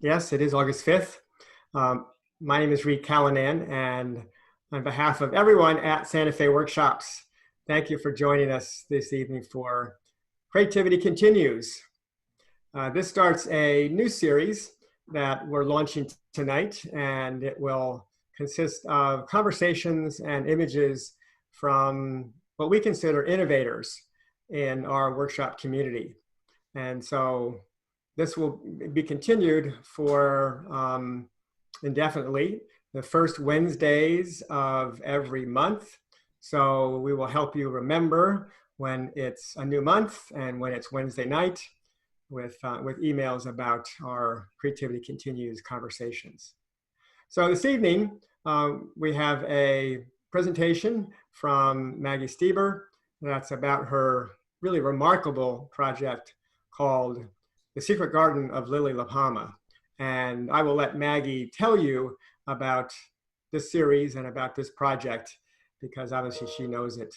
Yes, it is August 5th. My name is Reed Callanan, and on behalf of everyone at Santa Fe Workshops, thank you for joining us this evening for Creativity Continues. This starts a new series that we're launching tonight, and it will consist of conversations and images from what we consider innovators in our workshop community. And so this will be continued for indefinitely, the first Wednesdays of every month. So we will help you remember when it's a new month and when it's Wednesday night with emails about our Creativity Continues conversations. So this evening, we have a presentation from Maggie Steber that's about her really remarkable project called The Secret Garden of Lily LaPalma. And I will let Maggie tell you about this series and about this project, because obviously she knows it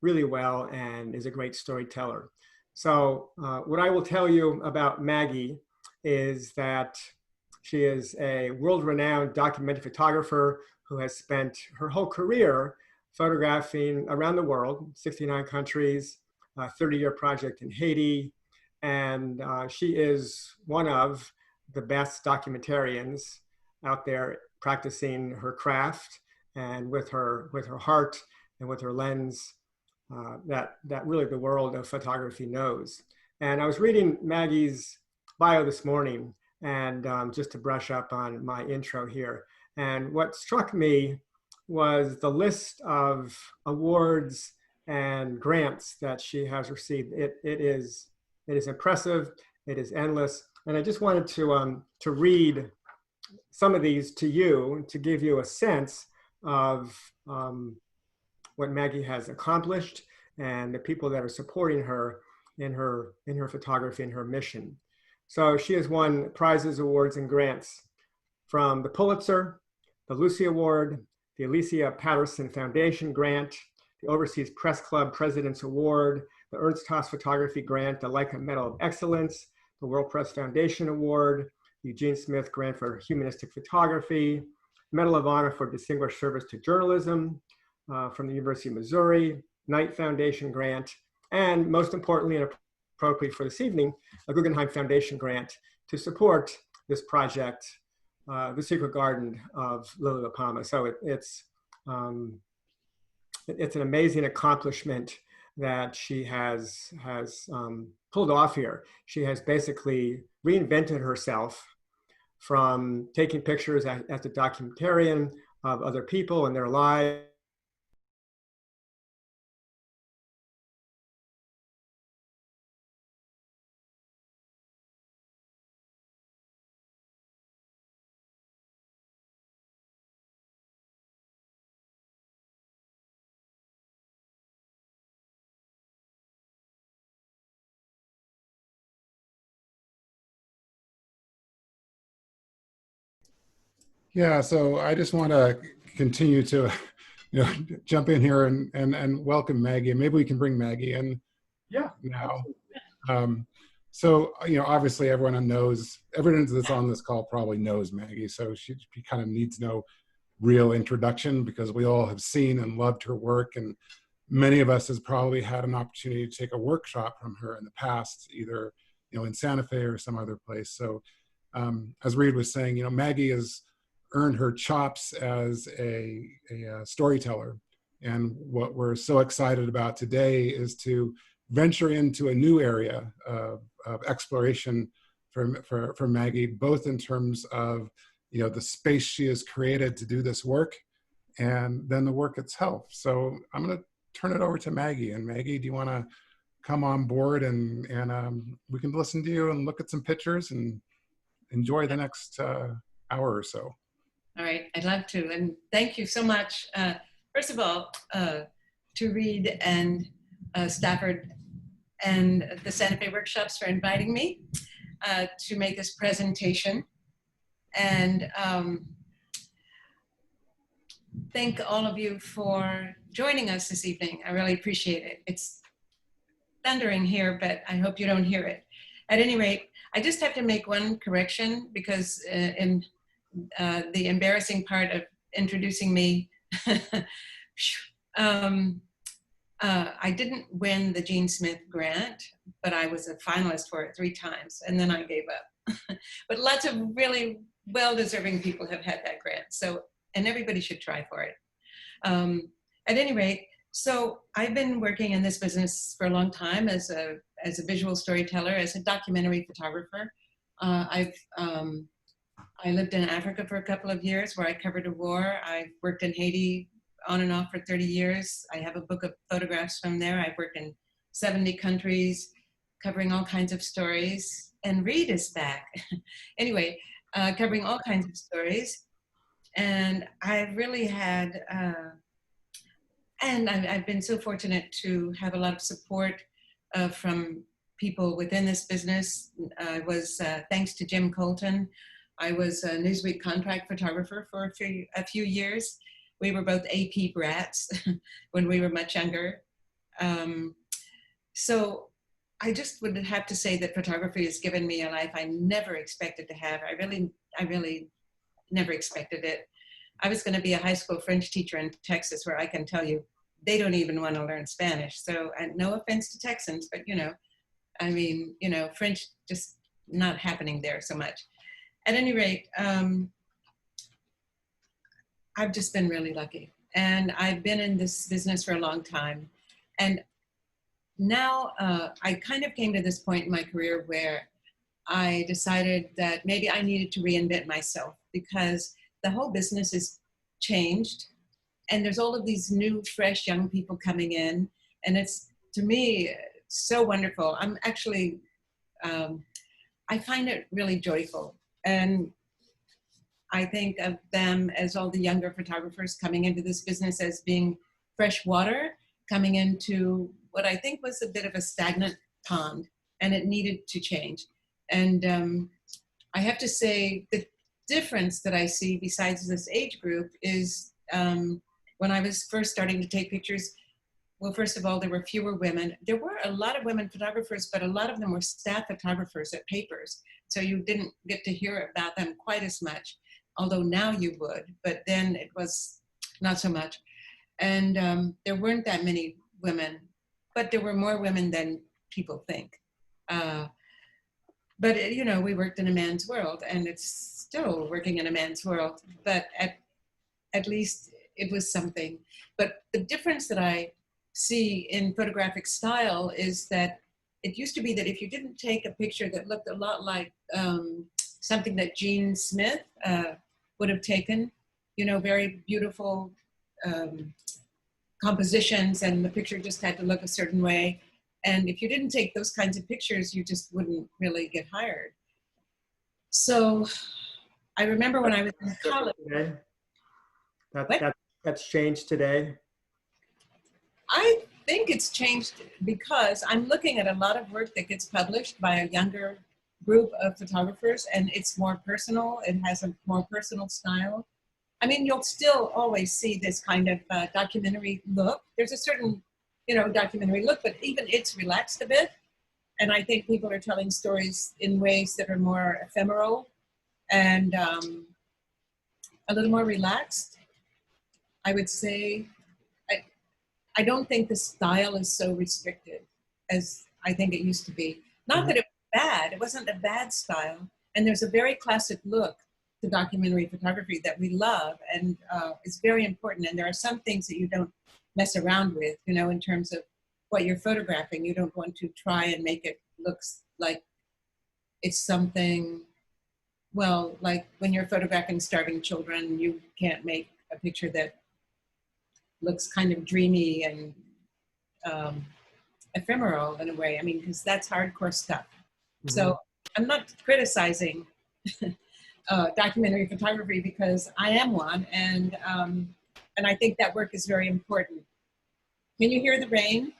really well and is a great storyteller. So what I will tell you about Maggie is that she is a world-renowned documentary photographer who has spent her whole career photographing around the world, 69 countries, a 30-year project in Haiti, and she is one of the best documentarians out there practicing her craft and with her heart and with her lens that really the world of photography knows. And I was reading Maggie's bio this morning, and just to brush up on my intro here. And what struck me was the list of awards and grants that she has received. It is impressive. It is endless. And I just wanted to read some of these to you to give you a sense of what Maggie has accomplished and the people that are supporting her in her photography and her mission. So she has won prizes, awards, and grants from the Pulitzer, the Lucy Award, the Alicia Patterson Foundation Grant, the Overseas Press Club President's Award, the Ernst Haas Photography Grant, the Leica Medal of Excellence, the World Press Foundation Award, the Eugene Smith Grant for Humanistic Photography, Medal of Honor for Distinguished Service to Journalism from the University of Missouri, Knight Foundation Grant, and most importantly and appropriate for this evening, a Guggenheim Foundation Grant to support this project, The Secret Garden of Lily LaPalma. So it's an amazing accomplishment that she has pulled off here. She has basically reinvented herself from taking pictures as a documentarian of other people and their lives, Yeah, so I just want to continue to, jump in here and welcome Maggie. And maybe we can bring Maggie in now. So, obviously everyone that's on this call probably knows Maggie. So she kind of needs no real introduction because we all have seen and loved her work. And many of us has probably had an opportunity to take a workshop from her in the past, either, in Santa Fe or some other place. So as Reed was saying, Maggie has earned her chops as a storyteller. And what we're so excited about today is to venture into a new area of exploration for Maggie, both in terms of the space she has created to do this work and then the work itself. So I'm going to turn it over to Maggie. And Maggie, do you want to come on board and we can listen to you and look at some pictures and enjoy the next hour or so. All right, I'd love to. And thank you so much. First of all, to Reed and Stafford and the Santa Fe Workshops for inviting me to make this presentation. And thank all of you for joining us this evening. I really appreciate it. It's thundering here, but I hope you don't hear it. At any rate, I just have to make one correction because in the embarrassing part of introducing me, I didn't win the Gene Smith grant, but I was a finalist for it 3 times, and then I gave up. But lots of really well-deserving people have had that grant, so, and everybody should try for it. At any rate, so I've been working in this business for a long time as a visual storyteller, as a documentary photographer. I lived in Africa for a couple of years where I covered a war. I've worked in Haiti on and off for 30 years. I have a book of photographs from there. I've worked in 70 countries, covering all kinds of stories. And Reed is back. Anyway, covering all kinds of stories. And I've really had, and I've been so fortunate to have a lot of support from people within this business. I was, thanks to Jim Colton, I was a Newsweek contract photographer for a few years. We were both AP brats when we were much younger. So I just would have to say that photography has given me a life I never expected to have. I really never expected it. I was going to be a high school French teacher in Texas, where I can tell you, they don't even want to learn Spanish. So, and no offense to Texans, but I mean, French just not happening there so much. At any rate, I've just been really lucky. And I've been in this business for a long time. And now I kind of came to this point in my career where I decided that maybe I needed to reinvent myself, because the whole business has changed. And there's all of these new, fresh, young people coming in. And it's, to me, so wonderful. I'm actually, I find it really joyful. And I think of them as all the younger photographers coming into this business as being fresh water, coming into what I think was a bit of a stagnant pond, and it needed to change. And I have to say the difference that I see besides this age group is when I was first starting to take pictures, well, first of all, there were fewer women. There were a lot of women photographers, but a lot of them were staff photographers at papers. So you didn't get to hear about them quite as much, although now you would, but then it was not so much. And there weren't that many women, but there were more women than people think. But we worked in a man's world, and it's still working in a man's world, but at least it was something. But the difference that I see in photographic style is that it used to be that if you didn't take a picture that looked a lot like something that Gene Smith would have taken, very beautiful compositions, and the picture just had to look a certain way. And if you didn't take those kinds of pictures, you just wouldn't really get hired. So I remember when I was in college. That's changed today. I think it's changed because I'm looking at a lot of work that gets published by a younger group of photographers, and it's more personal. It has a more personal style. I mean, you'll still always see this kind of documentary look. There's a certain, documentary look, but even it's relaxed a bit. And I think people are telling stories in ways that are more ephemeral and a little more relaxed. I would say, I don't think the style is so restricted as I think it used to be. Not that it was bad, it wasn't a bad style. And there's a very classic look to documentary photography that we love, and it's very important. And there are some things that you don't mess around with, in terms of what you're photographing. You don't want to try and make it look like it's something, well, like when you're photographing starving children, you can't make a picture that looks kind of dreamy and ephemeral in a way. I mean, because that's hardcore stuff. Mm-hmm. So I'm not criticizing documentary photography, because I am one, and I think that work is very important. Can you hear the rain?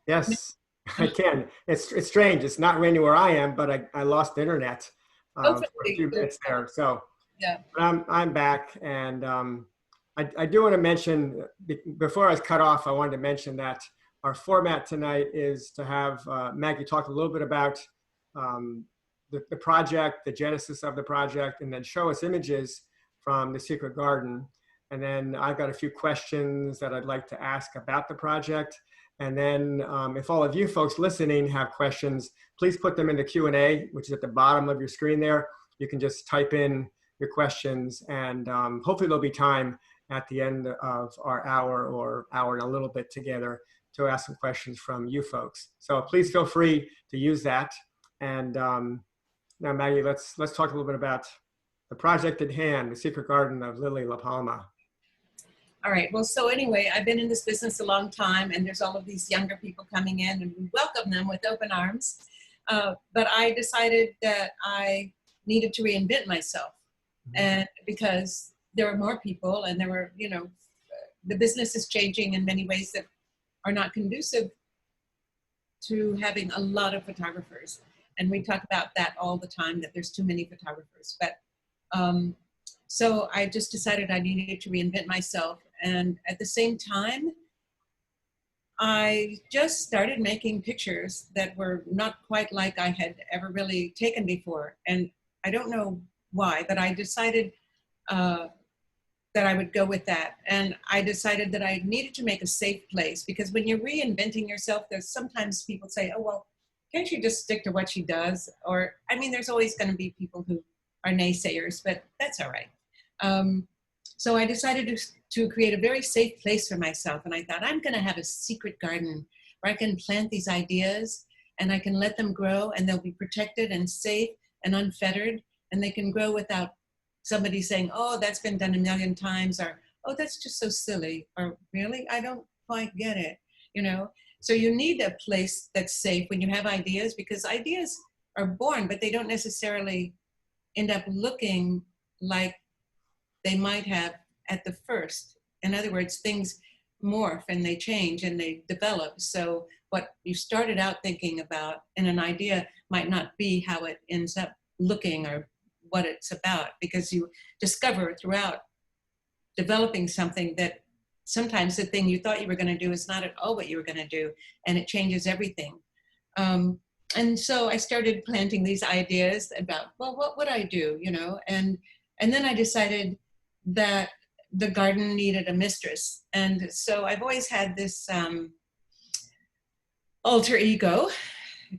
Yes, I can. It's strange. It's not raining where I am, but I lost internet for a few minutes there. So yeah, I'm back, and I do want to mention, before I was cut off, I wanted to mention that our format tonight is to have Maggie talk a little bit about the project, the genesis of the project, and then show us images from the secret garden. And then I've got a few questions that I'd like to ask about the project. And then if all of you folks listening have questions, please put them in the Q&A, which is at the bottom of your screen there. You can just type in your questions, and hopefully there'll be time at the end of our hour or hour and a little bit together to ask some questions from you folks. So please feel free to use that. And now, Maggie, let's talk a little bit about the project at hand, The Secret Garden of Lily LaPalma. All right, well, so anyway, I've been in this business a long time, and there's all of these younger people coming in, and we welcome them with open arms. But I decided that I needed to reinvent myself, and because there were more people, and there were, you know, the business is changing in many ways that are not conducive to having a lot of photographers. And we talk about that all the time, that there's too many photographers. But so I just decided I needed to reinvent myself. And at the same time, I just started making pictures that were not quite like I had ever really taken before. And I don't know why, but I decided that I would go with that. And I decided that I needed to make a safe place, because when you're reinventing yourself, there's sometimes people say, oh, well, can't you just stick to what she does? Or, I mean, there's always going to be people who are naysayers, but that's all right. So I decided to create a very safe place for myself. And I thought, I'm going to have a secret garden where I can plant these ideas and I can let them grow, and they'll be protected and safe and unfettered, and they can grow without somebody saying, oh, that's been done a million times, or, oh, that's just so silly, or really, I don't quite get it, you know? So you need a place that's safe when you have ideas, because ideas are born, but they don't necessarily end up looking like they might have at the first. In other words, things morph and they change and they develop. So what you started out thinking about in an idea might not be how it ends up looking or what it's about, because you discover throughout developing something that sometimes the thing you thought you were going to do is not at all what you were going to do, and it changes everything. And so I started planting these ideas about, well, what would I do, you know? And then I decided that the garden needed a mistress. And so I've always had this alter ego,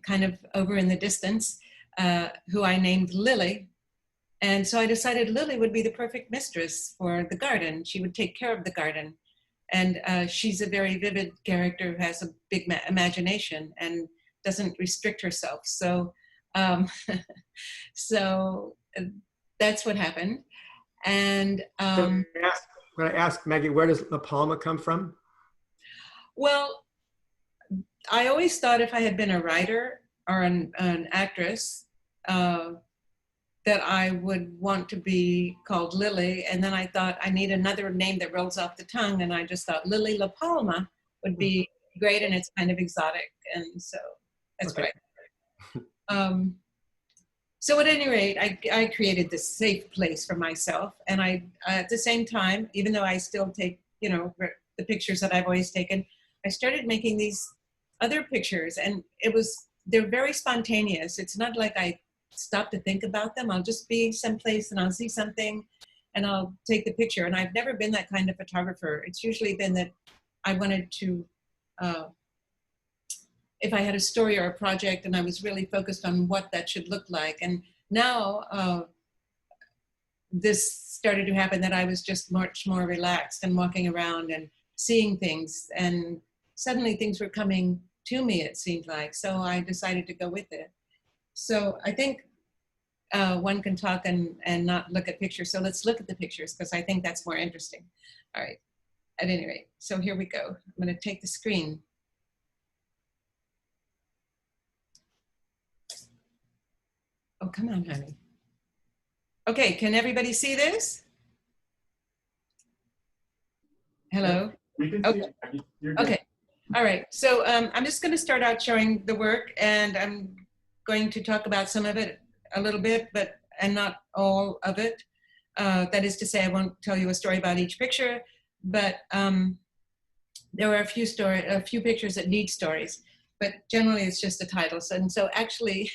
kind of over in the distance, who I named Lily. And so I decided Lily would be the perfect mistress for the garden. She would take care of the garden. And she's a very vivid character who has a big imagination and doesn't restrict herself. So, so that's what happened. And Can I ask, Maggie, where does LaPalma come from? Well, I always thought if I had been a writer or an actress, that I would want to be called Lily. And then I thought I need another name that rolls off the tongue. And I just thought Lily LaPalma would be great, and it's kind of exotic. And so that's okay. What I did. So at any rate, I created this safe place for myself. And I, at the same time, even though I still take, you know, the pictures that I've always taken, I started making these other pictures, and they're very spontaneous. It's not like I stop to think about them. I'll just be someplace and I'll see something and I'll take the picture. And I've never been that kind of photographer. It's usually been that I wanted to, if I had a story or a project and I was really focused on what that should look like. And now this started to happen, that I was just much more relaxed and walking around and seeing things, and suddenly things were coming to me, it seemed like. So I decided to go with it. So I think one can talk and not look at pictures. So let's look at the pictures, because I think that's more interesting. All right, at any rate, so here we go. I'm going to take the screen. Oh, come on, honey. Okay, can everybody see this? Hello? We can okay. See it. Okay, all right. So I'm just going to start out showing the work, and I'm going to talk about some of it a little bit, and not all of it. That is to say, I won't tell you a story about each picture, but there were a few pictures that need stories. but generally it's just a title. So, and so actually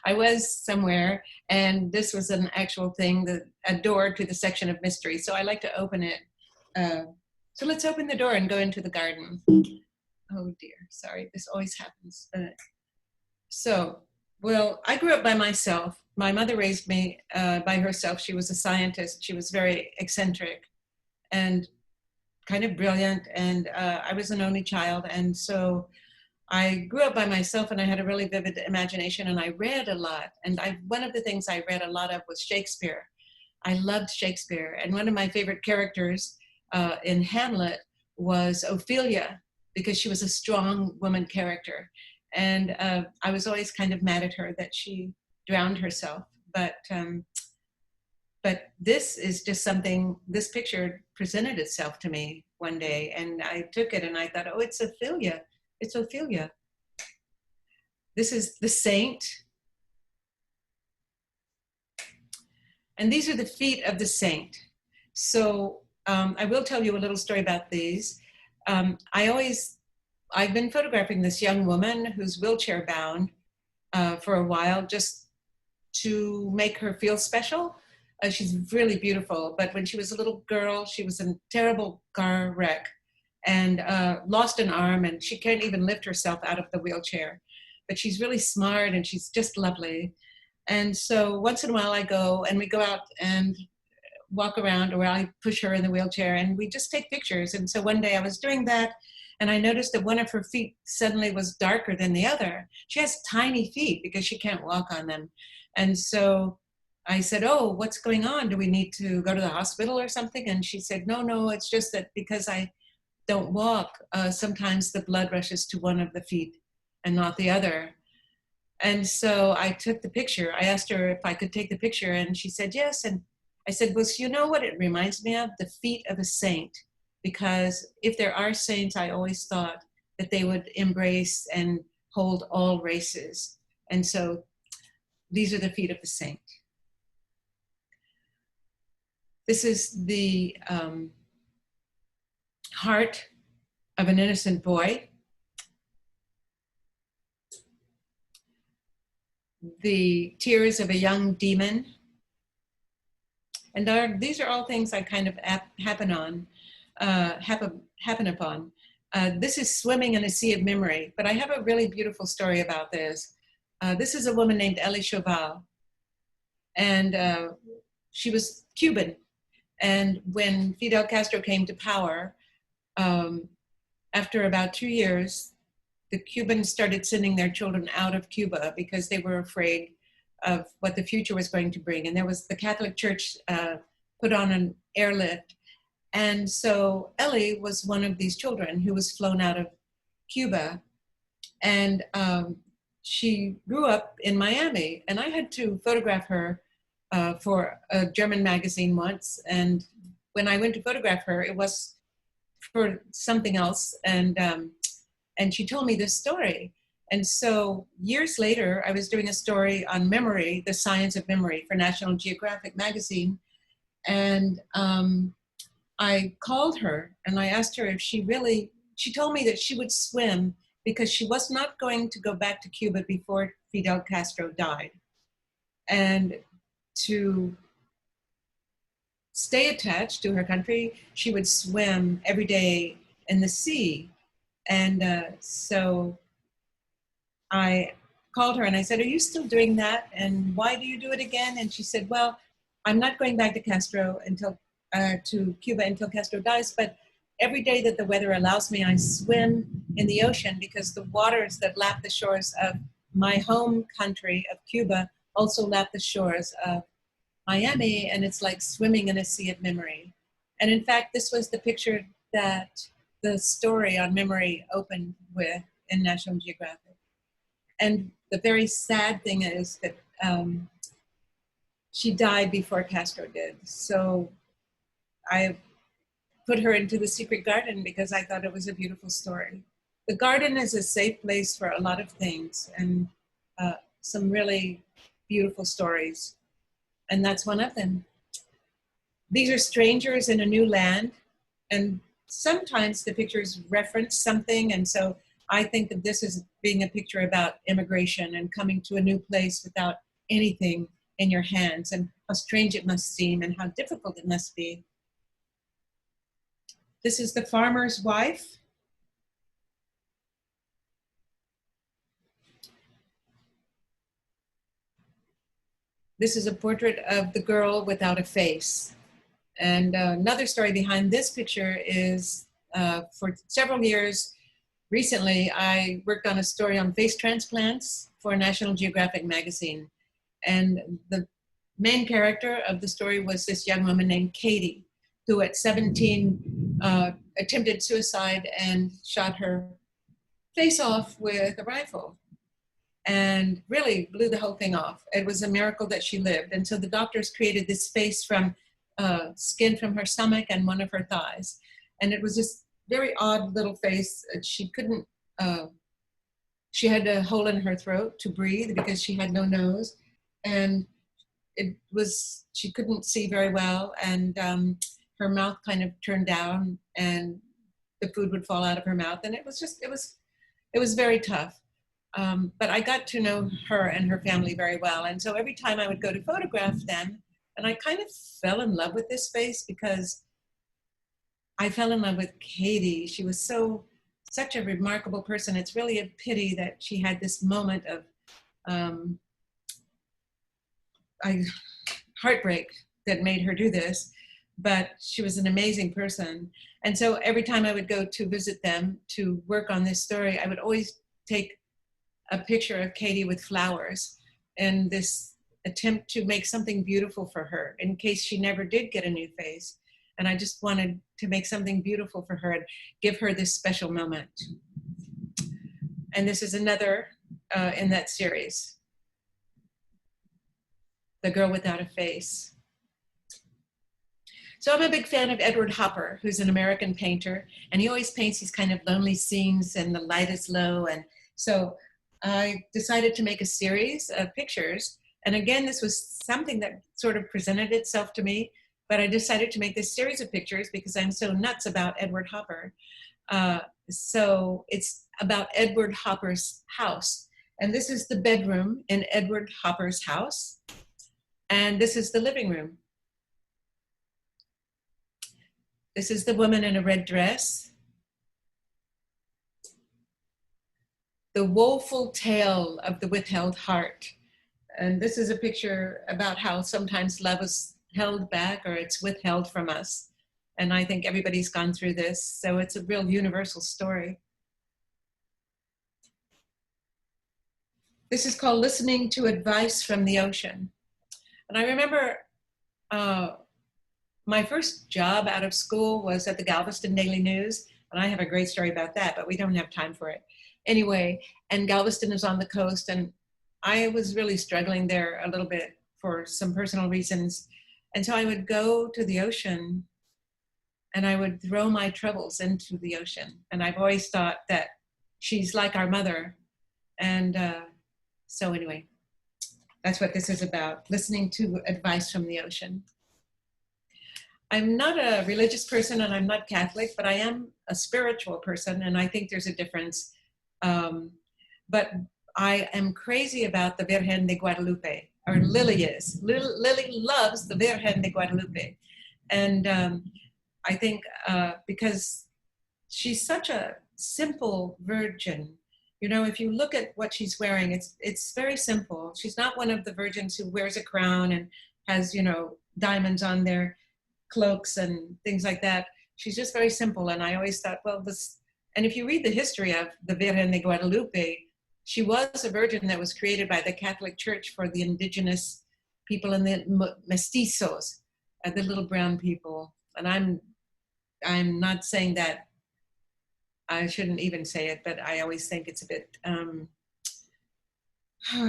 I was somewhere and this was an actual thing, a door to the section of mystery. So I like to open it. So let's open the door and go into the garden. Oh dear, sorry, this always happens. Well, I grew up by myself. My mother raised me by herself. She was a scientist. She was very eccentric and kind of brilliant. And I was an only child. And so I grew up by myself and I had a really vivid imagination and I read a lot. And one of the things I read a lot of was Shakespeare. I loved Shakespeare. And one of my favorite characters in Hamlet was Ophelia, because she was a strong woman character. And I was always kind of mad at her that she drowned herself. But this is just something, this picture presented itself to me one day. And I took it and I thought, oh, it's Ophelia. It's Ophelia. This is the saint. And these are the feet of the saint. So I will tell you a little story about these. I've been photographing this young woman who's wheelchair bound for a while just to make her feel special. She's really beautiful, but when she was a little girl, she was in a terrible car wreck and lost an arm, and she can't even lift herself out of the wheelchair. But she's really smart and she's just lovely. And so once in a while I go and we go out and walk around, or I push her in the wheelchair and we just take pictures. And so one day I was doing that and I noticed that one of her feet suddenly was darker than the other. She has tiny feet because she can't walk on them. And so I said, oh, what's going on? Do we need to go to the hospital or something? And she said, no, it's just that because I don't walk, sometimes the blood rushes to one of the feet and not the other. And so I took the picture. I asked her if I could take the picture and she said yes. And I said, well, you know what it reminds me of? The feet of a saint. Because if there are saints, I always thought that they would embrace and hold all races. And so these are the feet of the saint. This is the heart of an innocent boy. The tears of a young demon. And these are all things I kind of happen upon. This is swimming in a sea of memory, but I have a really beautiful story about this. This is a woman named Elie Chauvel, and she was Cuban. And when Fidel Castro came to power, after about 2 years, the Cubans started sending their children out of Cuba because they were afraid of what the future was going to bring. And there was the Catholic Church put on an airlift. And so Ellie was one of these children who was flown out of Cuba. And she grew up in Miami. And I had to photograph her for a German magazine once. And when I went to photograph her, it was for something else. And she told me this story. And so years later, I was doing a story on memory, the science of memory, for National Geographic magazine. And I called her and I asked her if she told me that she would swim because she was not going to go back to Cuba before Fidel Castro died. And to stay attached to her country, she would swim every day in the sea. And so I called her and I said, are you still doing that? And why do you do it again? And she said, well, I'm not going back to Cuba until Castro dies, but every day that the weather allows me, I swim in the ocean because the waters that lap the shores of my home country of Cuba also lap the shores of Miami, and it's like swimming in a sea of memory. And in fact, this was the picture that the story on memory opened with in National Geographic. And the very sad thing is that she died before Castro did. So I put her into the secret garden because I thought it was a beautiful story. The garden is a safe place for a lot of things and some really beautiful stories. And that's one of them. These are strangers in a new land. And sometimes the pictures reference something. And so I think that this is being a picture about immigration and coming to a new place without anything in your hands, and how strange it must seem and how difficult it must be. This is the farmer's wife. This is a portrait of the girl without a face. And another story behind this picture is for several years, recently, I worked on a story on face transplants for National Geographic magazine. And the main character of the story was this young woman named Katie, who at 17 attempted suicide and shot her face off with a rifle, and really blew the whole thing off. It was a miracle that she lived. And so the doctors created this face from skin from her stomach and one of her thighs. And it was this very odd little face. She couldn't, she had a hole in her throat to breathe because she had no nose. And it was, she couldn't see very well. And her mouth kind of turned down and the food would fall out of her mouth. And it was just, it was very tough. But I got to know her and her family very well. And so every time I would go to photograph them, and I kind of fell in love with this face because I fell in love with Katie. She was such a remarkable person. It's really a pity that she had this moment of heartbreak that made her do this, but she was an amazing person. And so every time I would go to visit them to work on this story, I would always take a picture of Katie with flowers and this attempt to make something beautiful for her in case she never did get a new face. And I just wanted to make something beautiful for her and give her this special moment. And this is another in that series, The Girl Without a Face. So I'm a big fan of Edward Hopper, who's an American painter, and he always paints these kind of lonely scenes and the light is low. And so I decided to make a series of pictures. And again, this was something that sort of presented itself to me, but I decided to make this series of pictures because I'm so nuts about Edward Hopper. So it's about Edward Hopper's house. And this is the bedroom in Edward Hopper's house. And this is the living room. This is the woman in a red dress. The woeful tale of the withheld heart. And this is a picture about how sometimes love is held back or it's withheld from us. And I think everybody's gone through this. So it's a real universal story. This is called Listening to Advice from the Ocean. And I remember my first job out of school was at the Galveston Daily News. And I have a great story about that, but we don't have time for it. Anyway, and Galveston is on the coast, and I was really struggling there a little bit for some personal reasons. And so I would go to the ocean and I would throw my troubles into the ocean. And I've always thought that she's like our mother. And so anyway, that's what this is about, listening to advice from the ocean. I'm not a religious person and I'm not Catholic, but I am a spiritual person, and I think there's a difference. But I am crazy about the Virgen de Guadalupe, or Lily is. Lily loves the Virgen de Guadalupe. And I think because she's such a simple virgin, you know, if you look at what she's wearing, it's very simple. She's not one of the virgins who wears a crown and has, you know, diamonds on their cloaks and things like that. She's just very simple. And I always thought, well, this, and if you read the history of the Virgen de Guadalupe, she was a virgin that was created by the Catholic Church for the indigenous people and the mestizos, the little brown people. And I'm not saying that, I shouldn't even say it, but I always think it's a bit, how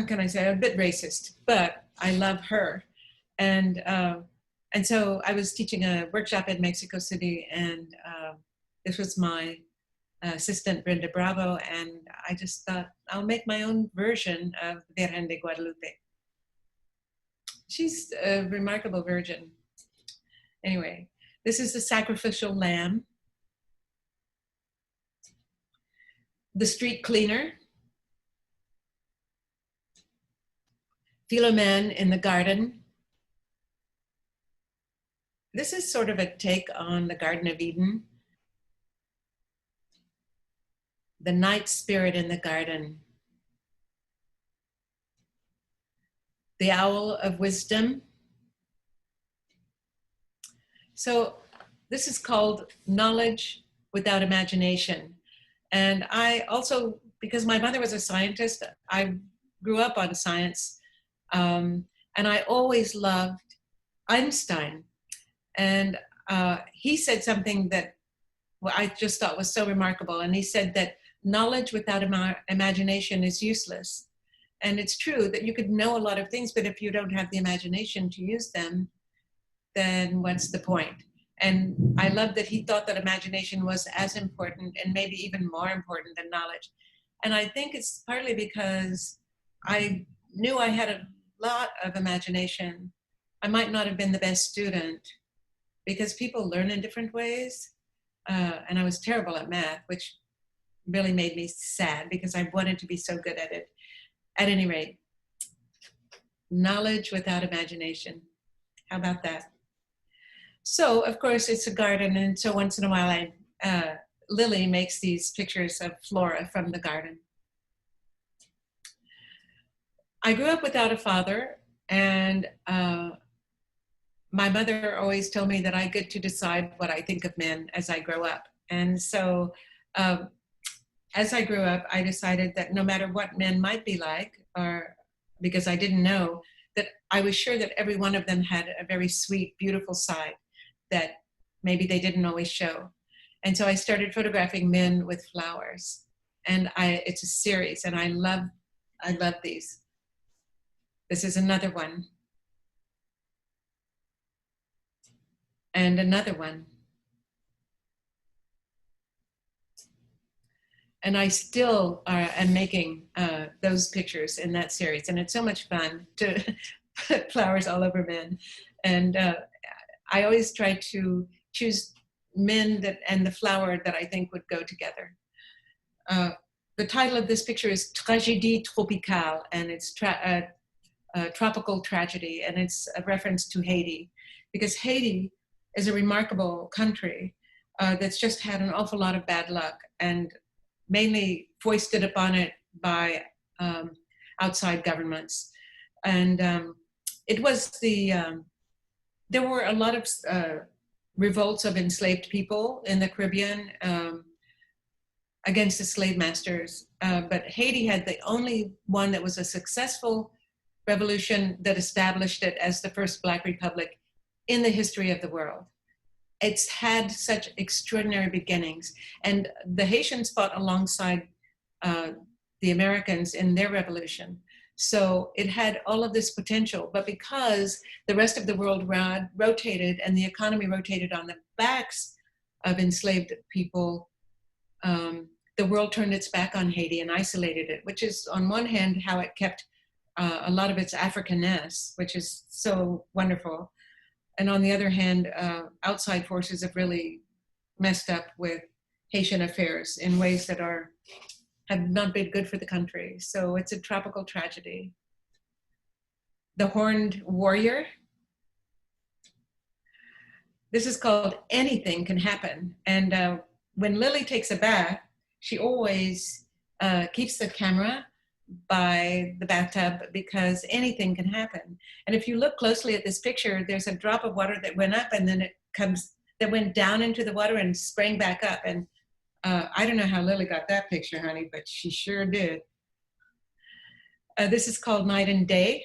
can I say, a bit racist, but I love her. And so I was teaching a workshop in Mexico City, and this was my assistant, Brenda Bravo, and I just thought, I'll make my own version of Virgen de Guadalupe. She's a remarkable virgin. Anyway, this is the sacrificial lamb. The Street Cleaner, Philomen in the Garden. This is sort of a take on the Garden of Eden. The Night Spirit in the Garden. The Owl of Wisdom. So this is called Knowledge Without Imagination. And I also, because my mother was a scientist, I grew up on science, and I always loved Einstein. And he said something that I just thought was so remarkable. And he said that knowledge without imagination is useless. And it's true that you could know a lot of things, but if you don't have the imagination to use them, then what's the point? And I love that he thought that imagination was as important and maybe even more important than knowledge. And I think it's partly because I knew I had a lot of imagination. I might not have been the best student because people learn in different ways. And I was terrible at math, which really made me sad because I wanted to be so good at it. At any rate, knowledge without imagination. How about that? So, of course, it's a garden, and so once in a while, Lily makes these pictures of flora from the garden. I grew up without a father, and my mother always told me that I get to decide what I think of men as I grow up. And so, as I grew up, I decided that no matter what men might be like, or because I didn't know, that I was sure that every one of them had a very sweet, beautiful side that maybe they didn't always show. And so I started photographing men with flowers. And it's a series, and I love these. This is another one. And another one. And I still am making those pictures in that series. And it's so much fun to put flowers all over men. And I always try to choose men and the flower that I think would go together. The title of this picture is Tragédie tropicale, and it's tropical tragedy, and it's a reference to Haiti, because Haiti is a remarkable country that's just had an awful lot of bad luck, and mainly foisted upon it by outside governments. And it was there were a lot of revolts of enslaved people in the Caribbean against the slave masters. But Haiti had the only one that was a successful revolution that established it as the first Black republic in the history of the world. It's had such extraordinary beginnings. And the Haitians fought alongside the Americans in their revolution. So it had all of this potential, but because the rest of the world rotated and the economy rotated on the backs of enslaved people, the world turned its back on Haiti and isolated it, which is on one hand how it kept a lot of its Africanness, which is so wonderful. And on the other hand, outside forces have really messed up with Haitian affairs in ways that have not been good for the country. So it's a tropical tragedy. The Horned Warrior. This is called Anything Can Happen. And when Lily takes a bath, she always keeps the camera by the bathtub because anything can happen. And if you look closely at this picture, there's a drop of water that went up and then that went down into the water and sprang back up. And I don't know how Lily got that picture, honey, but she sure did. This is called Night and Day.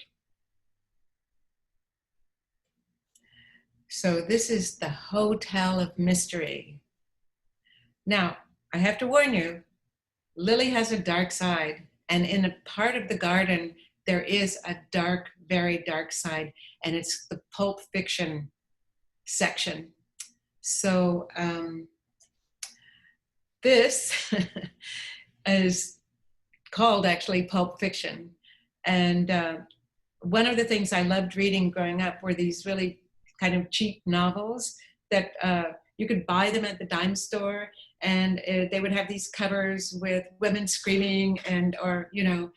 So this is the Hotel of Mystery. Now, I have to warn you, Lily has a dark side. And in a part of the garden, there is a dark, very dark side, and it's the Pulp Fiction section. So this is called actually Pulp Fiction. And one of the things I loved reading growing up were these really kind of cheap novels that you could buy them at the dime store, And they would have these covers with women screaming and, or, you know,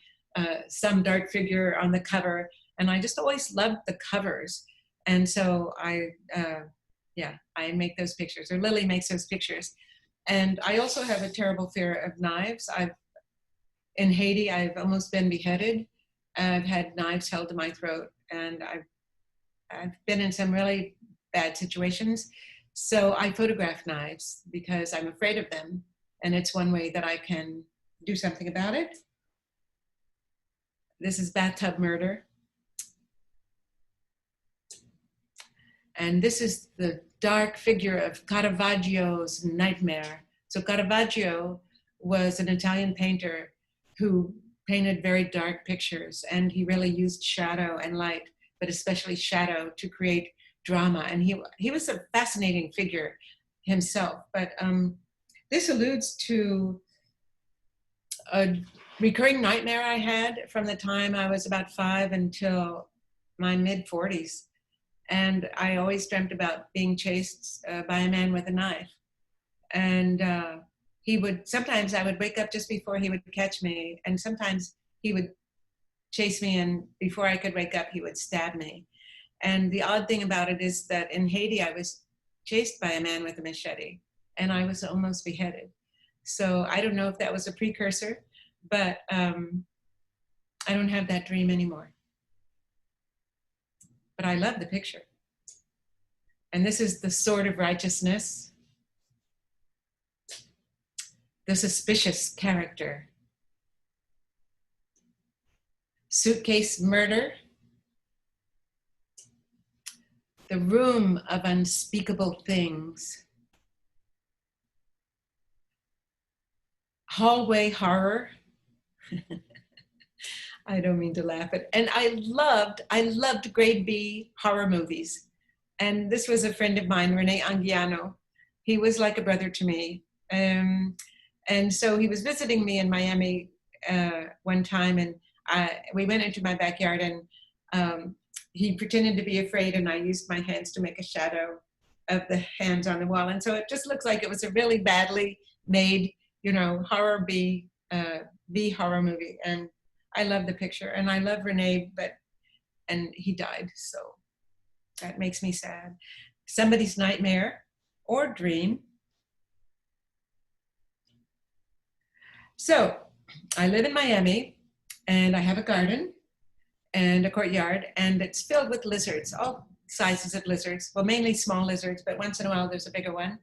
some dark figure on the cover. And I just always loved the covers. And so I make those pictures, or Lily makes those pictures. And I also have a terrible fear of knives. In Haiti, I've almost been beheaded. I've had knives held to my throat, and I've been in some really bad situations. So I photograph knives because I'm afraid of them, and it's one way that I can do something about it. This is Bathtub Murder. And this is the dark figure of Caravaggio's Nightmare. So Caravaggio was an Italian painter who painted very dark pictures, and he really used shadow and light, but especially shadow, to create drama. And he was a fascinating figure himself. But this alludes to a recurring nightmare I had from the time I was about 5 until my mid-40s. And I always dreamt about being chased by a man with a knife. And sometimes I would wake up just before he would catch me, and sometimes he would chase me, and before I could wake up, he would stab me. And the odd thing about it is that in Haiti, I was chased by a man with a machete, and I was almost beheaded. So I don't know if that was a precursor, but I don't have that dream anymore. But I love the picture. And this is the sword of righteousness. The suspicious character. Suitcase murder. The room of unspeakable things. Hallway horror. I don't mean to laugh at, and I loved grade B horror movies. And this was a friend of mine, Rene Anguiano. He was like a brother to me. And so he was visiting me in Miami one time, and we went into my backyard, and he pretended to be afraid, and I used my hands to make a shadow of the hands on the wall. And so it just looks like it was a really badly made, you know, horror B horror movie. And I love the picture, and I love Rene, and he died, so that makes me sad. Somebody's nightmare or dream. So I live in Miami, and I have a garden and a courtyard, and it's filled with lizards, all sizes of lizards. Well, mainly small lizards, but once in a while there's a bigger one.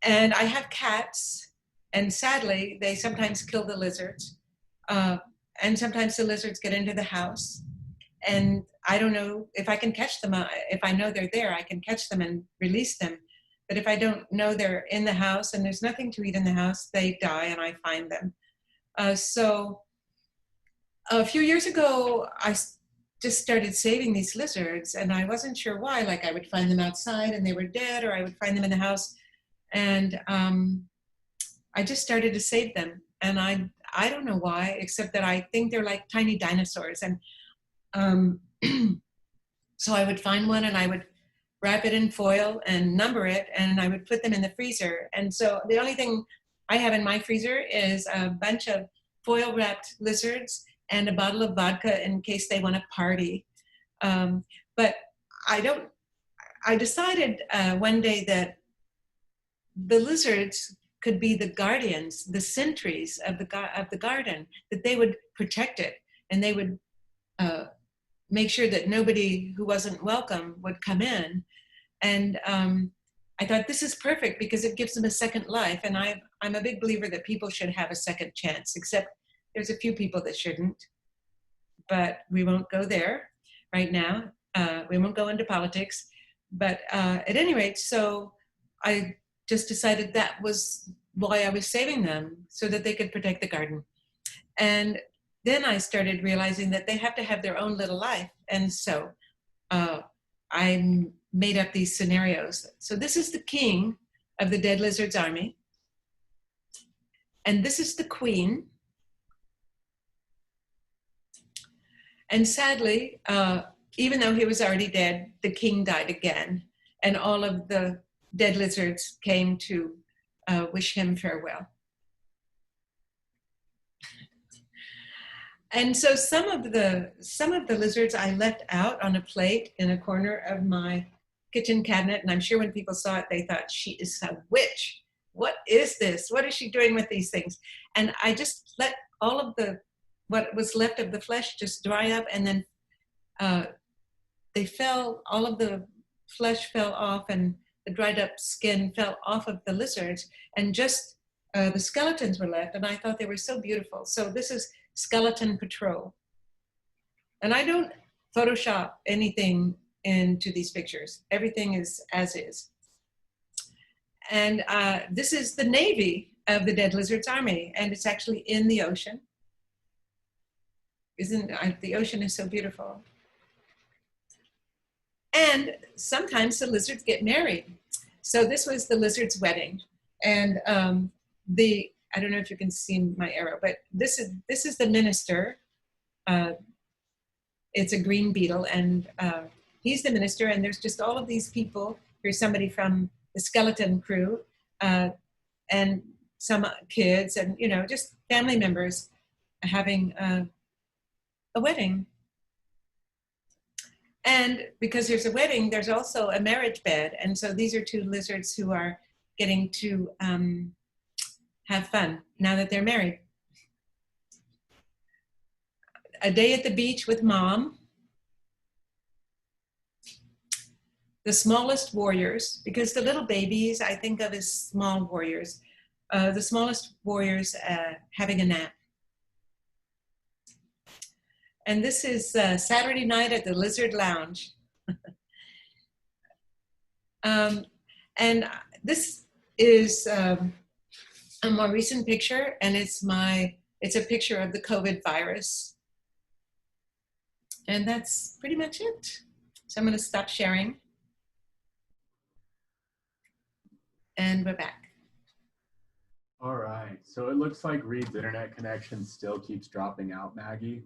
And I have cats, and sadly, they sometimes kill the lizards. And sometimes the lizards get into the house, and I don't know if I can catch them. If I know they're there, I can catch them and release them. But if I don't know they're in the house and there's nothing to eat in the house, they die and I find them. So a few years ago, I just started saving these lizards, and I wasn't sure why. Like, I would find them outside and they were dead, or I would find them in the house. And I just started to save them. And I don't know why, except that I think they're like tiny dinosaurs. And so I would find one, and I would wrap it in foil and number it, and I would put them in the freezer. And so the only thing I have in my freezer is a bunch of foil wrapped lizards and a bottle of vodka in case they want to party. But I decided one day that the lizards could be the guardians, the sentries of the garden, that they would protect it, and they would make sure that nobody who wasn't welcome would come in. And I thought, this is perfect because it gives them a second life. And I'm a big believer that people should have a second chance, except there's a few people that shouldn't. But we won't go there right now. We won't go into politics. But at any rate, so I just decided that was why I was saving them, so that they could protect the garden. And then I started realizing that they have to have their own little life. And so I made up these scenarios. So this is the king of the dead lizard's army. And this is the queen. And sadly, even though he was already dead, the king died again. And all of the dead lizards came to wish him farewell. And so some of the lizards I left out on a plate in a corner of my kitchen cabinet, and I'm sure when people saw it, they thought, she is a witch. What is this? What is she doing with these things? And I just let all of what was left of the flesh just dry up, and then all of the flesh fell off, and the dried up skin fell off of the lizards, and just the skeletons were left, and I thought they were so beautiful. So this is Skeleton Patrol. And I don't Photoshop anything into these pictures. Everything is as is. And this is the navy of the Dead Lizards Army, and it's actually in the ocean. The ocean is so beautiful. And sometimes the lizards get married. So this was the lizard's wedding. And I don't know if you can see my arrow, but this is the minister. It's a green beetle, and he's the minister, and there's just all of these people. Here's somebody from the skeleton crew, and some kids, and just family members having a wedding. And because there's a wedding, there's also a marriage bed. And so these are two lizards who are getting to have fun now that they're married. A day at the beach with mom. The smallest warriors, because the little babies I think of as small warriors. The smallest warriors having a nap. And this is Saturday night at the Lizard Lounge. And this is a more recent picture, and it's a picture of the COVID virus. And that's pretty much it. So I'm going to stop sharing. And we're back. All right. So it looks like Reed's internet connection still keeps dropping out, Maggie.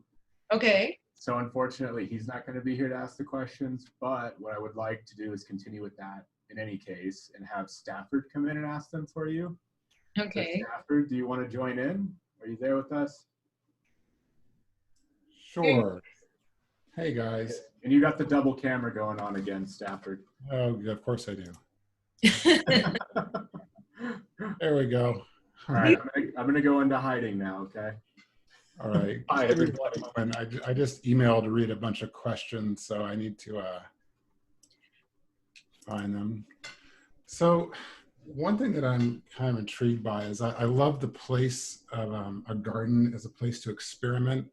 Okay. So unfortunately, he's not going to be here to ask the questions, but what I would like to do is continue with that in any case and have Stafford come in and ask them for you. Okay. So Stafford, do you want to join in? Are you there with us? Sure. Hey, guys. And you got the double camera going on again, Stafford. Oh, of course I do. There we go. All right, I'm gonna go into hiding now, okay? All right. Hi, everybody. I just emailed to read a bunch of questions, so I need to find them. So one thing that I'm kind of intrigued by is I love the place of a garden as a place to experiment.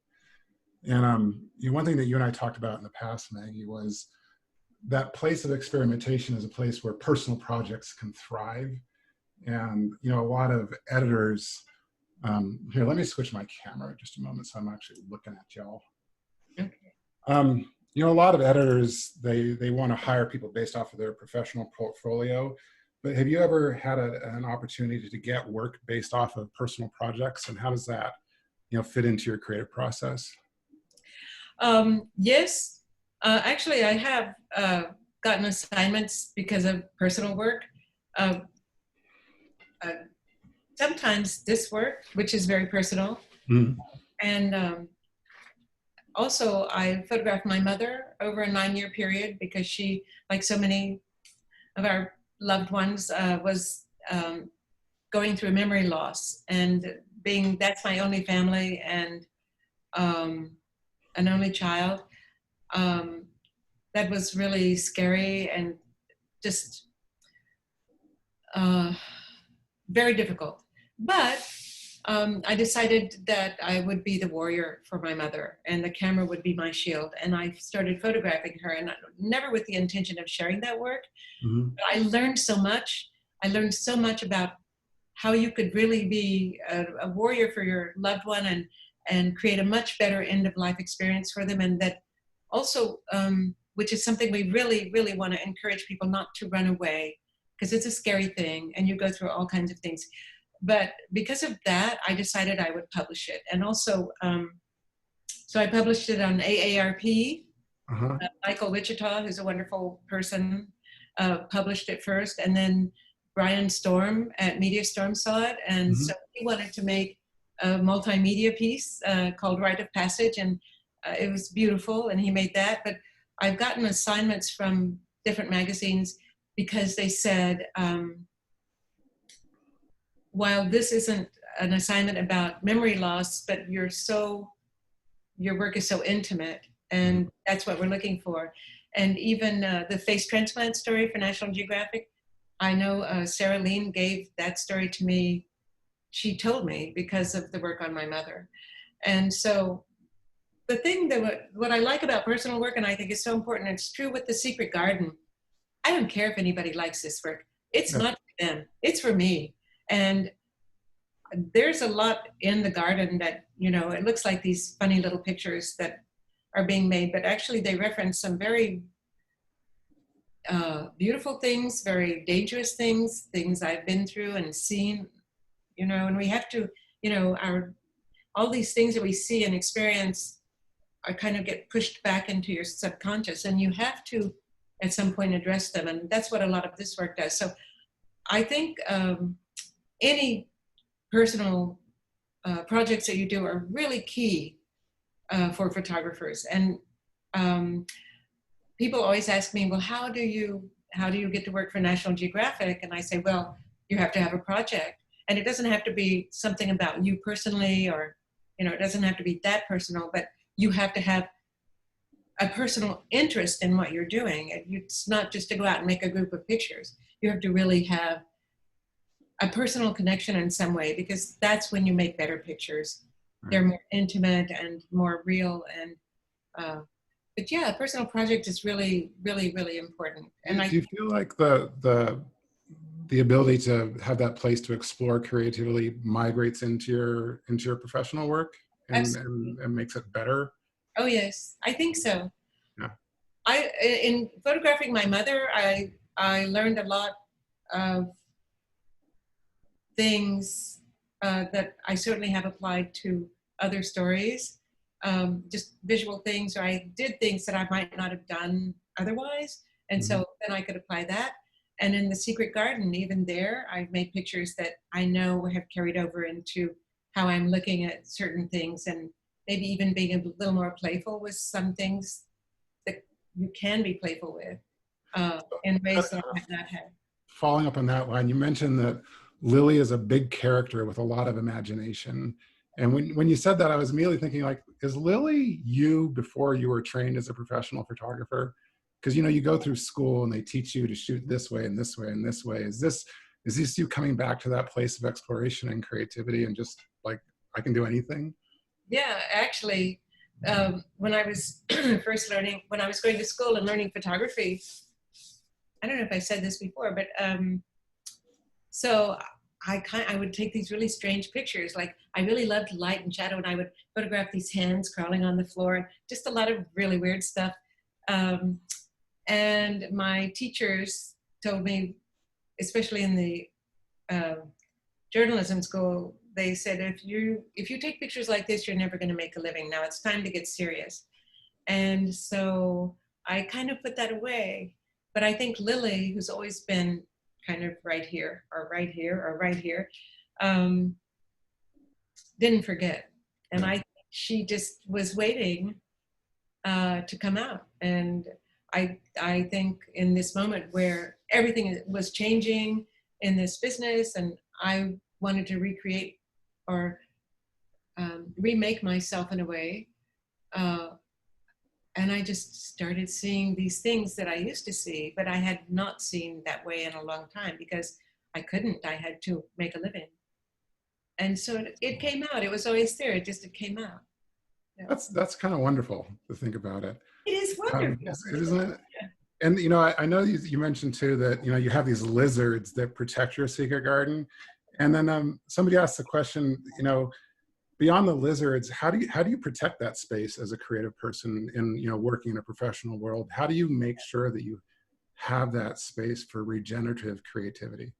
And one thing that you and I talked about in the past, Maggie, was that place of experimentation is a place where personal projects can thrive. And, a lot of editors, here, let me switch my camera just a moment so I'm actually looking at y'all. Okay. A lot of editors, they want to hire people based off of their professional portfolio. But have you ever had an opportunity to get work based off of personal projects? And how does that, fit into your creative process? Yes. Actually, I have gotten assignments because of personal work. Sometimes this work, which is very personal. Mm-hmm. And also I photographed my mother over a 9-year period because she, like so many of our loved ones, was going through memory loss. And that's my only family and an only child, that was really scary and just very difficult. But I decided that I would be the warrior for my mother and the camera would be my shield. And I started photographing her, and never with the intention of sharing that work. Mm-hmm. But I learned so much. I learned so much about how you could really be a warrior for your loved one and create a much better end of life experience for them. And that also, which is something we really, really want to encourage people not to run away, because it's a scary thing and you go through all kinds of things. But because of that, I decided I would publish it. And also, so I published it on AARP. Uh-huh. Michael Wichita, who's a wonderful person, published it first. And then Brian Storm at Media Storm saw it, and so he wanted to make a multimedia piece called Rite of Passage, and it was beautiful, and he made that. But I've gotten assignments from different magazines because they said, while this isn't an assignment about memory loss, but your work is so intimate, and that's what we're looking for. And even the face transplant story for National Geographic, I know Sarah Lean gave that story to me. She told me because of the work on my mother. And so the thing that what I like about personal work, and I think is so important, it's true with The Secret Garden. I don't care if anybody likes this work. It's not for them, it's for me. And there's a lot in the garden that, you know, it looks like these funny little pictures that are being made, but actually they reference some very beautiful things, very dangerous things, things I've been through and seen, you know, and we have to, you know, all these things that we see and experience are kind of get pushed back into your subconscious, and you have to at some point address them. And that's what a lot of this work does. So I think any personal projects that you do are really key for photographers. And people always ask me, well, how do you get to work for National Geographic? And I say, well, you have to have a project. And it doesn't have to be something about you personally, or, you know, it doesn't have to be that personal, but you have to have a personal interest in what you're doing. It's not just to go out and make a group of pictures. You have to really have a personal connection in some way, because that's when you make better pictures. Right. They're more intimate and more real. And but yeah, a personal project is really, really, really important. And do you feel like the ability to have that place to explore creativity migrates into your professional work and makes it better? Oh yes, I think so. Yeah. In photographing my mother, I learned a lot of things that I certainly have applied to other stories, just visual things, or I did things that I might not have done otherwise. And so then I could apply that. And in The Secret Garden, even there, I've made pictures that I know have carried over into how I'm looking at certain things, and maybe even being a little more playful with some things that you can be playful with in ways that I have not had. Following up on that line, you mentioned that Lily is a big character with a lot of imagination. And when you said that, I was immediately thinking, like, is Lily you before you were trained as a professional photographer? Because, you know, you go through school and they teach you to shoot this way and this way and this way. Is this you coming back to that place of exploration and creativity and just like, I can do anything? Yeah, actually, when I was first learning, when I was going to school and learning photography, I don't know if I said this before, but so I would take these really strange pictures. Like, I really loved light and shadow, and I would photograph these hands crawling on the floor, just a lot of really weird stuff. And my teachers told me, especially in the journalism school, they said, if you take pictures like this, you're never going to make a living. Now it's time to get serious. And so I kind of put that away. But I think Lily, who's always been kind of right here, or right here, or right here, didn't forget. And I think she just was waiting to come out. And I think in this moment where everything was changing in this business, and I wanted to recreate or remake myself in a way, and I just started seeing these things that I used to see, but I had not seen that way in a long time because I couldn't. I had to make a living. And so it came out. It was always there. It came out. Yeah. That's kind of wonderful to think about it. It is wonderful. Isn't it? Yeah. And, you know, I know you mentioned too that, you know, you have these lizards that protect your secret garden. And then somebody asked the question, you know, beyond the lizards, how do you protect that space as a creative person in, you know, working in a professional world? How do you make sure that you have that space for regenerative creativity?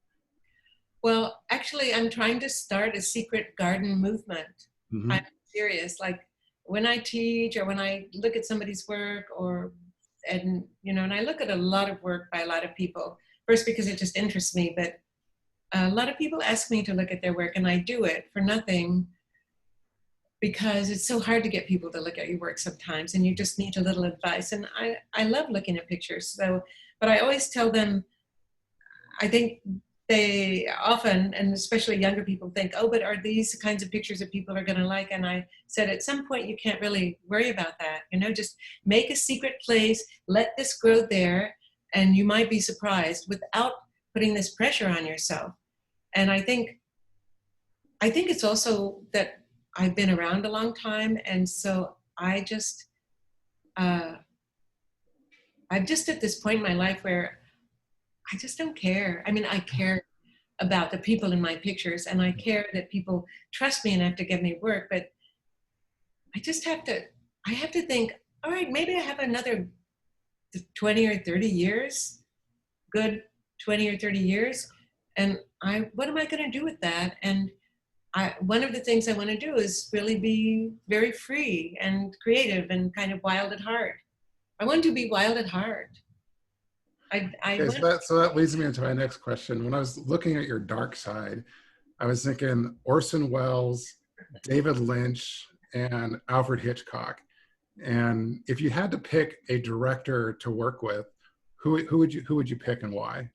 Well, actually, I'm trying to start a secret garden movement. Mm-hmm. I'm serious. Like, when I teach or when I look at somebody's work, and I look at a lot of work by a lot of people, first because it just interests me, but a lot of people ask me to look at their work, and I do it for nothing, because it's so hard to get people to look at your work sometimes, and you just need a little advice. And I love looking at pictures. So, but I always tell them, I think they often, and especially younger people, think, oh, but are these the kinds of pictures that people are going to like? And I said, at some point, you can't really worry about that. You know, just make a secret place, let this grow there, and you might be surprised without putting this pressure on yourself. And I think it's also that I've been around a long time, and so I'm just at this point in my life where I just don't care. I mean, I care about the people in my pictures, and I care that people trust me enough to give me work, but I have to think, all right, maybe I have another 20 or 30 years, good 20 or 30 years, and what am I going to do with that? And one of the things I want to do is really be very free and creative and kind of wild at heart. I want to be wild at heart. So that leads me into my next question. When I was looking at your dark side, I was thinking Orson Welles, David Lynch, and Alfred Hitchcock. And if you had to pick a director to work with, who would you pick and why?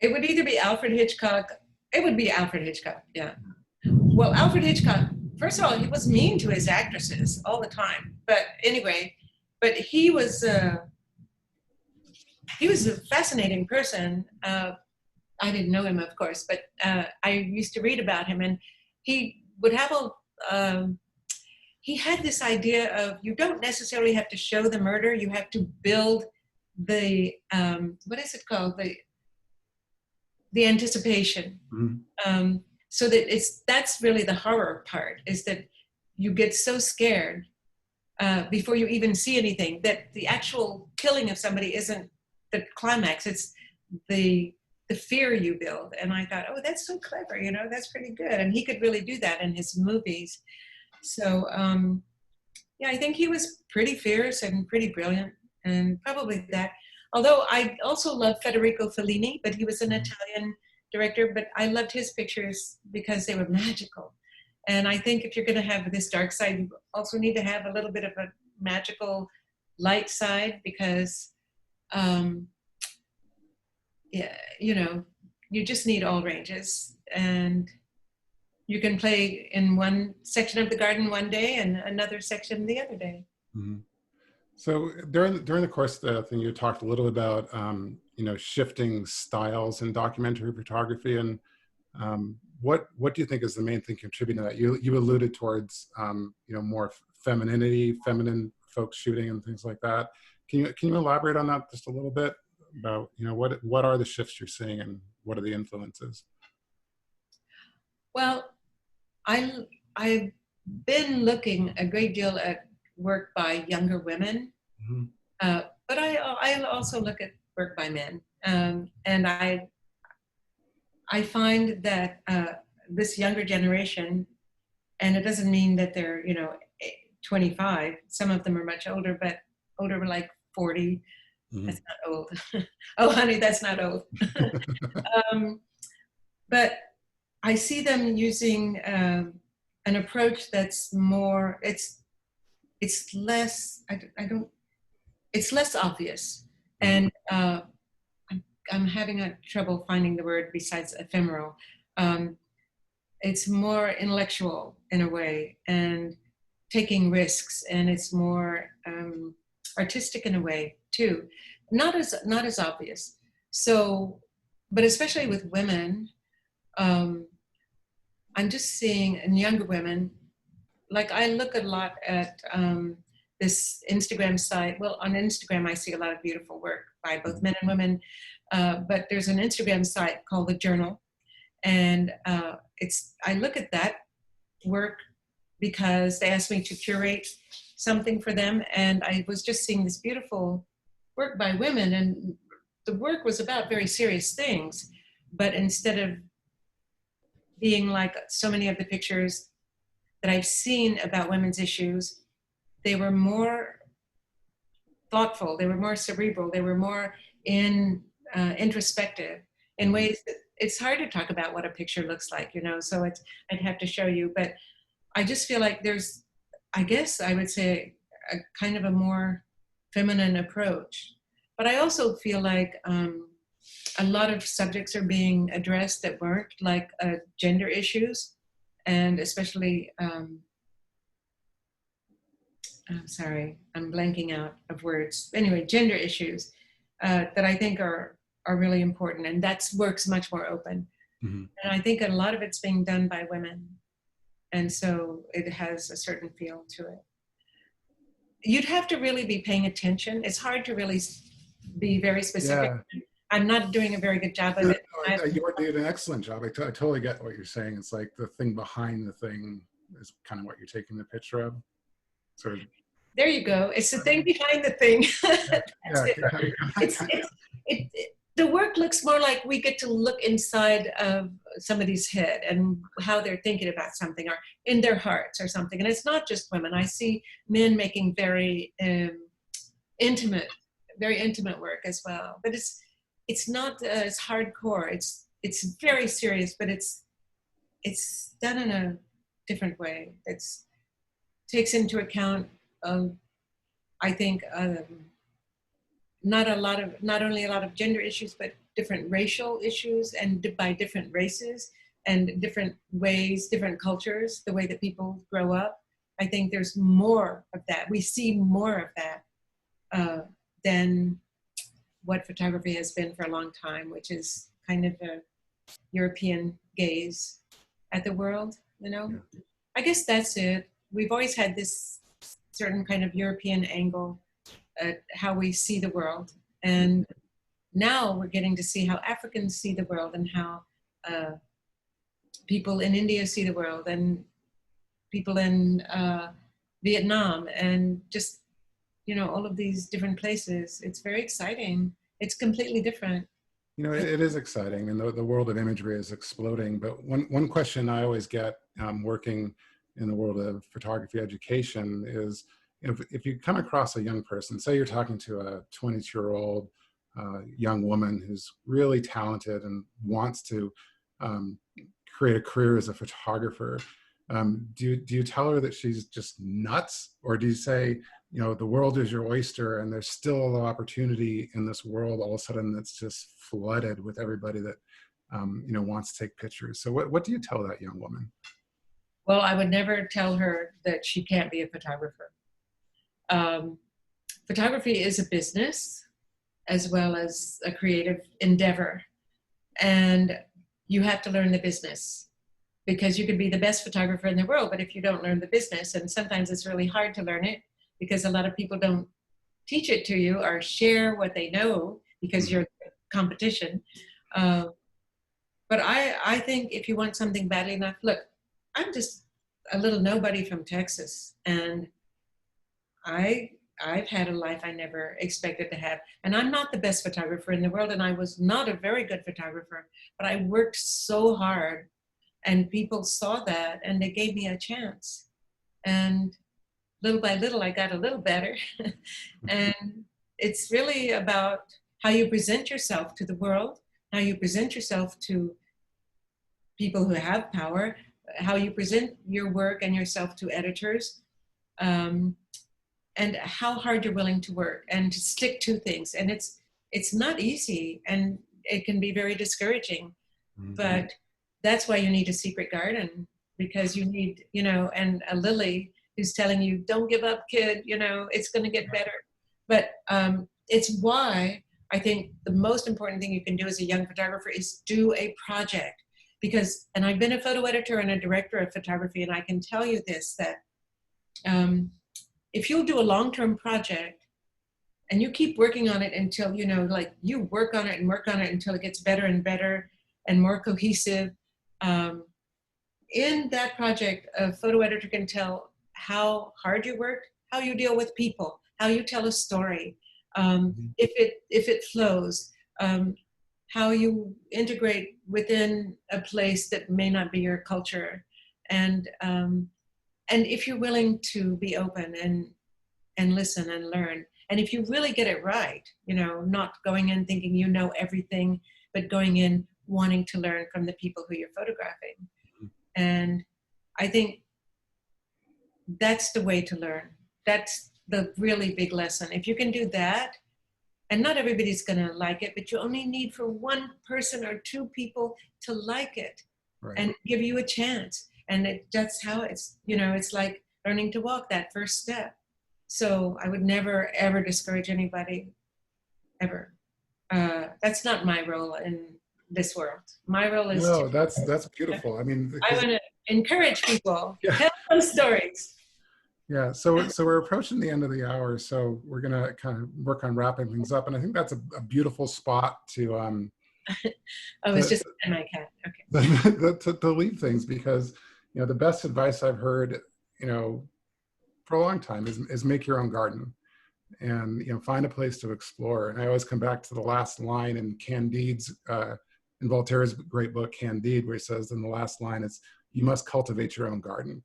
It would either be Alfred Hitchcock. It would be Alfred Hitchcock, yeah. Well, Alfred Hitchcock, first of all, he was mean to his actresses all the time. But anyway, he was a fascinating person. I didn't know him, of course, but I used to read about him, and he would have he had this idea of, you don't necessarily have to show the murder, you have to build the, what is it called? The anticipation. Mm-hmm. So that that's really the horror part, is that you get so scared before you even see anything, that the actual killing of somebody isn't the climax, it's the fear you build. And I thought, oh, that's so clever, you know, that's pretty good. And he could really do that in his movies. So yeah, I think he was pretty fierce and pretty brilliant, and probably that. Although I also love Federico Fellini, but he was an Italian director, but I loved his pictures because they were magical. And I think if you're going to have this dark side, you also need to have a little bit of a magical light side, because yeah, you know, you just need all ranges, and you can play in one section of the garden one day and another section the other day. Mm-hmm. So during the course of the thing, you talked a little about you know, shifting styles in documentary photography, and what do you think is the main thing contributing to that? You alluded towards you know, more femininity, feminine folks shooting and things like that. Can you elaborate on that just a little bit about, you know, what are the shifts you're seeing and what are the influences? Well, I've been looking a great deal at work by younger women, mm-hmm. But I also look at work by men, and I find that this younger generation, and it doesn't mean that they're, you know, 25. Some of them are much older, but older, like 40. Mm-hmm. That's not old. Oh, honey, that's not old. But I see them using an approach that's more, it's less, it's less obvious. And I'm having trouble finding the word besides ephemeral. It's more intellectual in a way, and taking risks, and it's more artistic in a way too. Not as obvious. So, but especially with women, I'm just seeing in younger women, like I look a lot at this Instagram site. Well, on Instagram, I see a lot of beautiful work by both men and women, but there's an Instagram site called The Journal. And I look at that work because they asked me to curate something for them. And I was just seeing this beautiful work by women, and the work was about very serious things, but instead of being like so many of the pictures that I've seen about women's issues, they were more thoughtful, they were more cerebral, they were more introspective. in ways that it's hard to talk about what a picture looks like, so I'd have to show you. But I just feel like there's, I guess I would say, a kind of a more feminine approach. But I also feel like a lot of subjects are being addressed that weren't, like gender issues, and especially, I'm sorry, I'm blanking out of words. Anyway, gender issues that I think are really important, and that work's much more open. And I think a lot of it's being done by women, and so it has a certain feel to it. You'd have to really be paying attention. It's hard to really be very specific. Yeah. I'm not doing a very good job of it. You're doing an excellent job. I totally get what you're saying. It's like the thing behind the thing is kind of what you're taking the picture of. Sort of. There you go. It's the thing behind the thing. The work looks more like we get to look inside of somebody's head and how they're thinking about something, or in their hearts or something. And it's not just women. I see men making very intimate work as well. But it's not as hardcore. It's very serious, but it's done in a different way. It takes into account, I think, not only a lot of gender issues, but different racial issues, and by different races and different ways, different cultures, the way that people grow up. I think there's more of that. We see more of that than what photography has been for a long time, which is kind of a European gaze at the world, Yeah. I guess that's it. We've always had this certain kind of European angle at how we see the world. And now we're getting to see how Africans see the world, and how people in India see the world, and people in Vietnam, and just, all of these different places. It's very exciting. It's completely different. It is exciting, and the world of imagery is exploding. But one question I always get working in the world of photography education is, if you come across a young person, say you're talking to a 22-year-old young woman who's really talented and wants to create a career as a photographer, do you tell her that she's just nuts? Or do you say, the world is your oyster, and there's still a lot of opportunity in this world all of a sudden that's just flooded with everybody that wants to take pictures? So what do you tell that young woman? Well, I would never tell her that she can't be a photographer. Photography is a business as well as a creative endeavor, and you have to learn the business, because you could be the best photographer in the world, but if you don't learn the business, and sometimes it's really hard to learn it because a lot of people don't teach it to you or share what they know, because you're competition. But I think if you want something badly enough, look, I'm just a little nobody from Texas, and I've had a life I never expected to have. And I'm not the best photographer in the world, and I was not a very good photographer, but I worked so hard, and people saw that, and they gave me a chance. And little by little, I got a little better. And it's really about how you present yourself to the world, how you present yourself to people who have power, how you present your work and yourself to editors, and how hard you're willing to work and to stick to things. And it's not easy, and it can be very discouraging, but that's why you need a secret garden, because you need, and a Lily who's telling you, don't give up, kid, it's going to get better. But it's why I think the most important thing you can do as a young photographer is do a project. Because, and I've been a photo editor and a director of photography, and I can tell you this, that if you'll do a long-term project and you keep working on it until, you work on it until it gets better and better and more cohesive, in that project, a photo editor can tell how hard you worked, how you deal with people, how you tell a story, if it flows, how you integrate within a place that may not be your culture, and if you're willing to be open and listen and learn, and if you really get it right, not going in thinking you know everything, but going in wanting to learn from the people who you're photographing. And I think that's the way to learn. That's the really big lesson. If you can do that, and not everybody's going to like it, but you only need for one person or two people to like it, right, and give you a chance. And that's how it's, it's like learning to walk, that first step. So I would never, ever discourage anybody, ever. That's not my role in this world. My role is that's beautiful. I mean, I want to encourage people, tell them stories. Yeah, so we're approaching the end of the hour, so we're gonna kind of work on wrapping things up, and I think that's a beautiful spot to it's just my cat. Okay. to leave things, because the best advice I've heard for a long time is make your own garden, and find a place to explore. And I always come back to the last line in Candide's in Voltaire's great book Candide, where he says in the last line, it's, you must cultivate your own garden.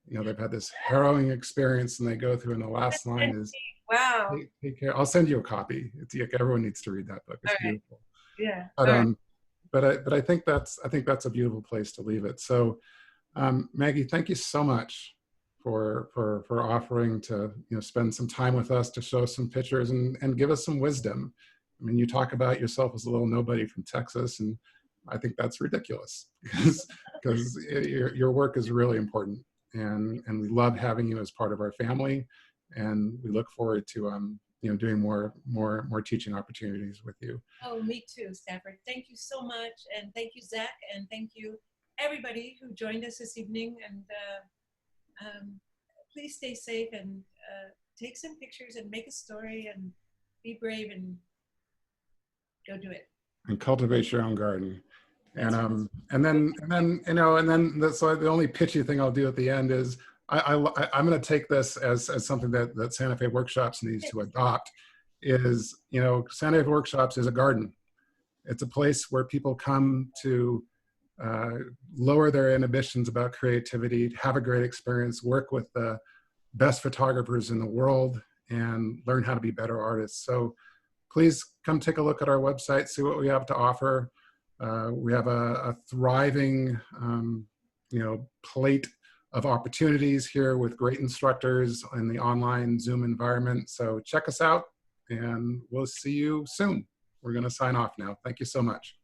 They've had this harrowing experience, and they go through, and the last line is, wow. Take care. I'll send you a copy. Everyone needs to read that book. It's beautiful. Yeah. But I think that's a beautiful place to leave it. So, Maggie, thank you so much for offering to spend some time with us, to show some pictures and give us some wisdom. I mean, you talk about yourself as a little nobody from Texas, and I think that's ridiculous because your work is really important. And we love having you as part of our family, and we look forward to doing more teaching opportunities with you. Oh, me too, Stafford. Thank you so much, and thank you, Zach, and thank you everybody who joined us this evening. And please stay safe and take some pictures and make a story and be brave and go do it. And cultivate your own garden. And then so the only pitchy thing I'll do at the end is I'm going to take this as something that Santa Fe Workshops needs to adopt. Is Santa Fe Workshops is a garden. It's a place where people come to lower their inhibitions about creativity, have a great experience, work with the best photographers in the world, and learn how to be better artists. So please come take a look at our website, see what we have to offer. We have a thriving, plate of opportunities here with great instructors in the online Zoom environment. So check us out, and we'll see you soon. We're going to sign off now. Thank you so much.